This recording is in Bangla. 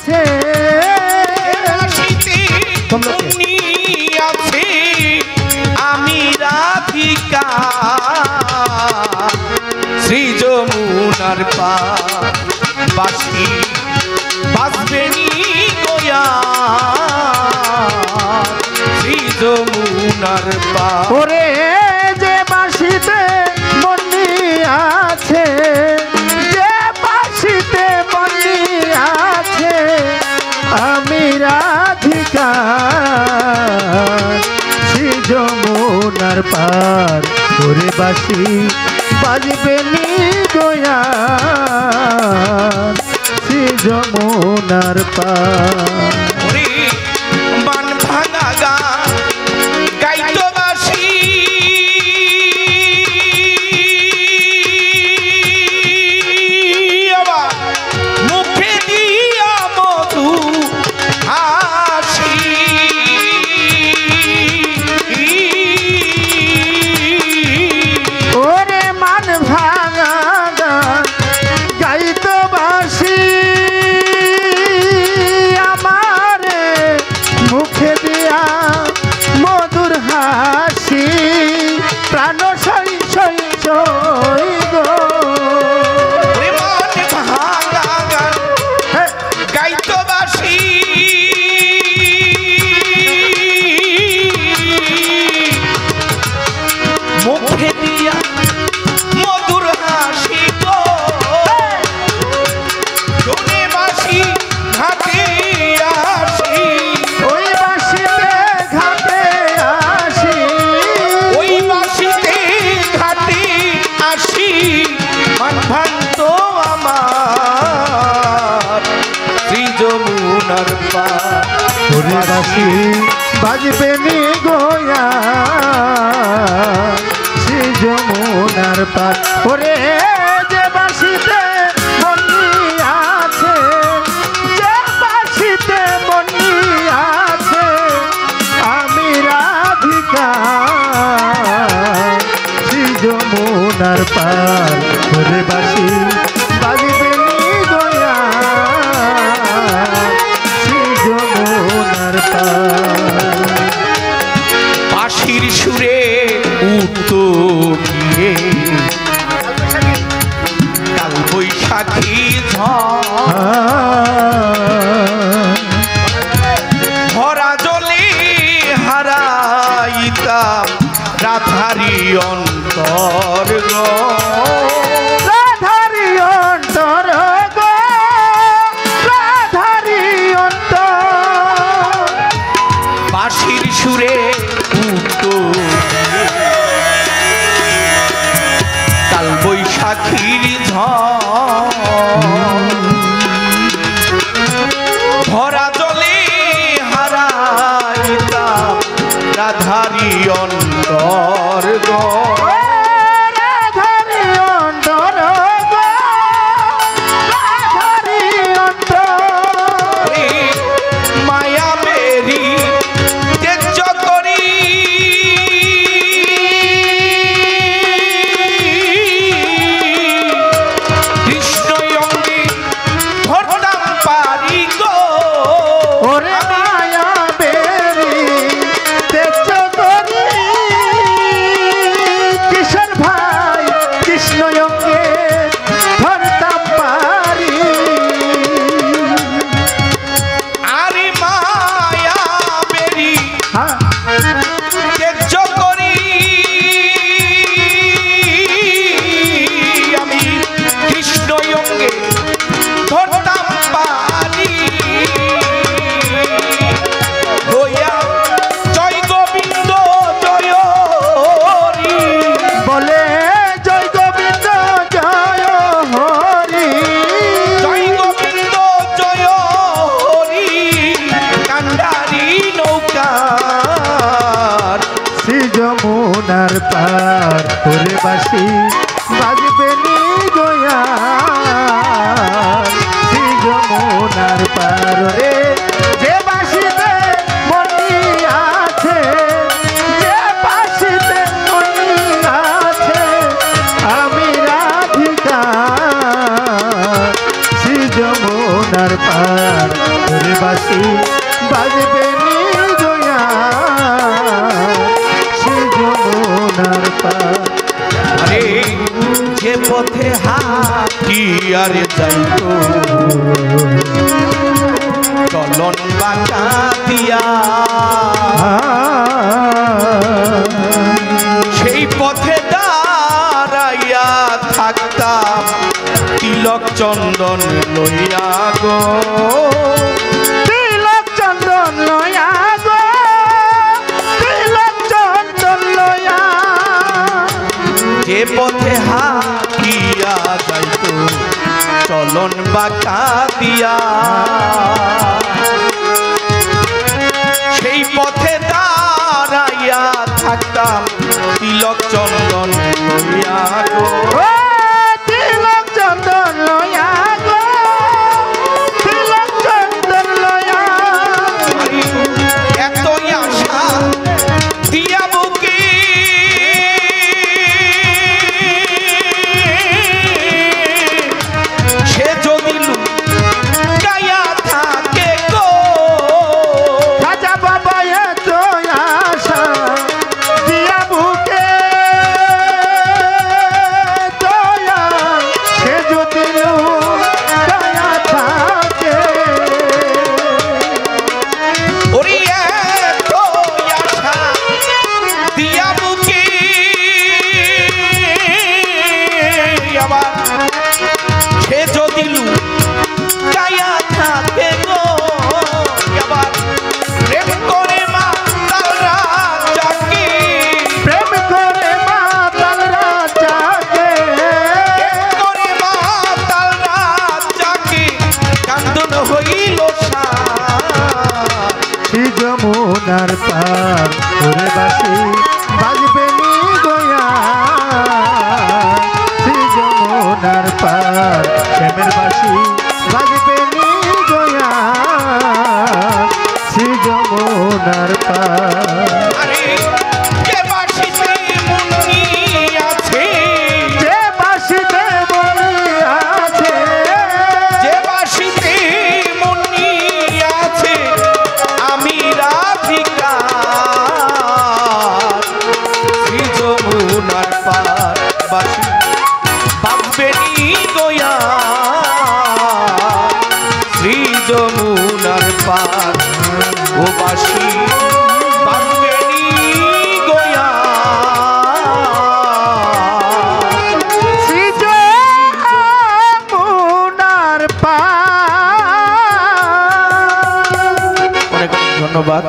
আছে আছে আমি রাধিকা শ্রী যমুনার পার বাসি বাজবে নি গোয়া শ্রী যমুনার পার ওরে যে বাঁশিতে বন্দি আছে যে বাঁশিতে বন্দি আছে আমি রাধিকা শ্রী যমুনার পার ওরে বাঁশি বাজবে নি গোয়া শ্রী যমুনার পার মান ভাঙা গান গাইতো বাসি মুখে দিয়া মধু হাসি ওরে মান ভাঙা গান গাইতো বাসি আমারে মুখে দিয়া মধুর হাসি প্রাণ সই সই সই গো মান ভাঙা গান গাইতো বাসি মুখে দিয়া মধুর হাসি গো শুনে বাসি ঘাটে আসি ওই বাসিতে ঘাটে আসি ওই বাসিতে ঘাটে আসি মান ভাঙতো আমার শ্রী যমুনার পার ওরে বাসি বাজবে নি গোয়া শ্রী যমুনার পার ওরে যে বাসিতে বন্দি আছে যে বাসিতে বন্দি আছে আমি রাধিকা শ্রী যমুনার পার ওরে বাসি বাজবে নি গোয়া শ্রী যমুনার পার বাঁশির সুরে উঠতো গিয়ে কাল বৈশাখী ভরা জলে হারাইতাম রাধারি অন্তর রাধারি অন্তর গো রাধারি অন্তর বাঁশির সুরে উঠতো কাল বৈশাখীর ভরা জলে হারাইতাম রাধারি অন্তর গো রাধারি অন্তর গো রাধারি অন্তর মায়া মেরি তেজ করি কৃষ্ণ অঙ্গে ধরতাম পারি গো ওরে মায়া বেরি তেজ করি কিশোর ভাই কৃষ্ণ অঙ্গে ধরতাম পারি আরে মায়া মেরি হ্যাঁ তেজ করি আমি কৃষ্ণ অঙ্গে ধরতাম পারি হইয়া জয় গোবিন্দ জয় হরি বলে জয় গোবিন্দ জয় হরি জয় গোবিন্দ জয় হরি কান্ডারি নৌকার শ্রী যমুনার পার ওরে বাসি বাজবে নি গোয়া শ্রী যমুনার পার রে যে বাসিতে বন্দি আছে যে বাসিতে বন্দি আছে আমি রাধিকা শ্রী যমুনার পার ওরে বাঁশি বাজবে নির্জয়া সে যমুনার পার। আরে যে পথে হাঁটি আর যাইতো চলন বাঁকা দিয়া, সেই পথে দাঁড়াইয়া থাকতাম তিলক চন্দন লইয়া গো, তিলক চন্দন লয়া গো, তিলক চন্দন লয়া। যে পথে হাঁটিয়া যাইতো চলন বাঁকা দিয়া, সেই পথে দাঁড়াইয়া থাকতাম তিলক চন্দন লইয়া গো, ও তিলক চন্দন লয়া গো, তিলক চন্দন লয়া। এতই আশা দিয়া বুকে সে যদি লুকাইয়া থাকে গো, রাজা বাবা এত আশা দিয়া বুকে দয়া সে যদি লুকায়া থাকে। ওরে এতই আশা দিয়া বুকে আবার সে যদি লুকাইয়া থাকে গো, আবার প্রেম করে মাতাল রাজাকে, প্রেম করে মাতাল রাজাকে, প্রেম করে মাতাল রাজাকে কান্দন হইল সার। সে যমুনার পার ওরে বাঁশি বাজবে নি গয়া সে যমুনার পার শ্যামের বাঁশি বাজবে নি গয়া সে যমুনার পার। আরে যে বাঁশিতে মুন্নি আছে, যে বাঁশিতে বলি আছে, যে বাঁশিতে মুন্নি আছে আমি রাধিকা, শ্রী যমুনার পার বাঁশি বাজবে নি গয়া, শ্রী যমুনার পার ও বাঁশি বাজবে নি গয়া, সে যমুনার পার। অনেক ধন্যবাদ।